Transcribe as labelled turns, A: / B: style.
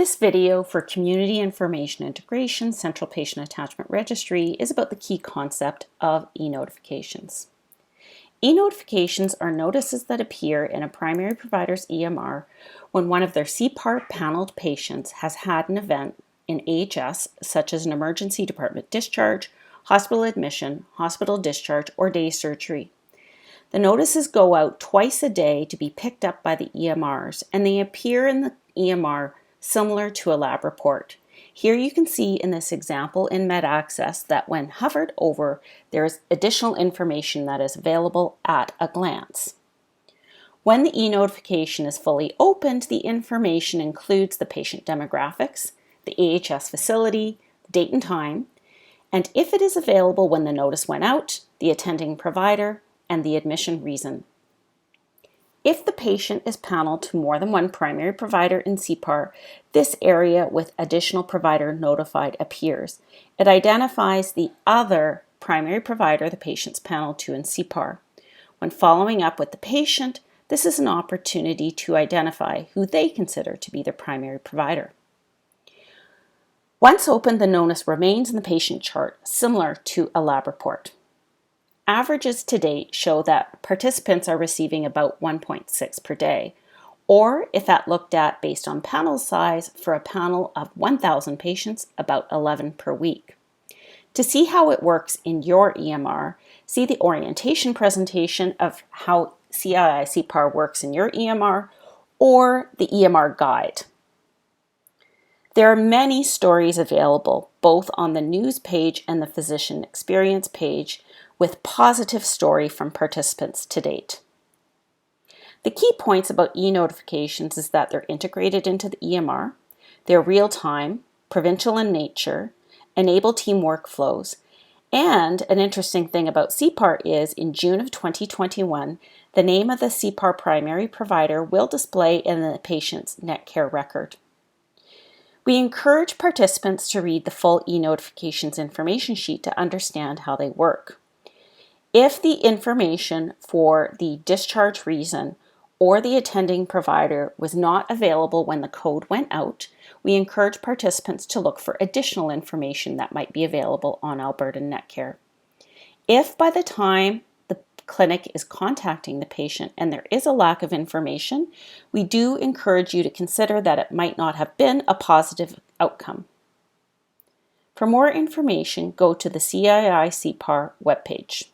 A: This video for Community Information Integration Central Patient Attachment Registry is about the key concept of e-notifications. E-notifications are notices that appear in a primary provider's EMR when one of their CPAR paneled patients has had an event in AHS, such as an emergency department discharge, hospital admission, hospital discharge, or day surgery. The notices go out twice a day to be picked up by the EMRs, and they appear in the EMR similar to a lab report. Here you can see in this example in MedAccess that when hovered over, there is additional information that is available at a glance. When the e-notification is fully opened, the information includes the patient demographics, the AHS facility, date and time, and if it is available when the notice went out, the attending provider, and the admission reason. If the patient is paneled to more than one primary provider in CPAR, this area with additional provider notified appears. It identifies the other primary provider the patient's paneled to in CPAR. When following up with the patient, this is an opportunity to identify who they consider to be their primary provider. Once opened, the notice remains in the patient chart, similar to a lab report. Averages to date show that participants are receiving about 1.6 per day, or if that looked at based on panel size, for a panel of 1,000 patients, about 11 per week. To see how it works in your EMR, see the orientation presentation of how CII CPAR works in your EMR, or the EMR guide. There are many stories available, both on the news page and the physician experience page, with positive story from participants to date. The key points about e-notifications is that they're integrated into the EMR, they're real-time, provincial in nature, enable team workflows, and an interesting thing about CPAR is in June of 2021, the name of the CPAR primary provider will display in the patient's NetCare record. We encourage participants to read the full e-notifications information sheet to understand how they work. If the information for the discharge reason or the attending provider was not available when the code went out, we encourage participants to look for additional information that might be available on Alberta NetCare. If by the time the clinic is contacting the patient and there is a lack of information, we do encourage you to consider that it might not have been a positive outcome. For more information, go to the CII CPAR webpage.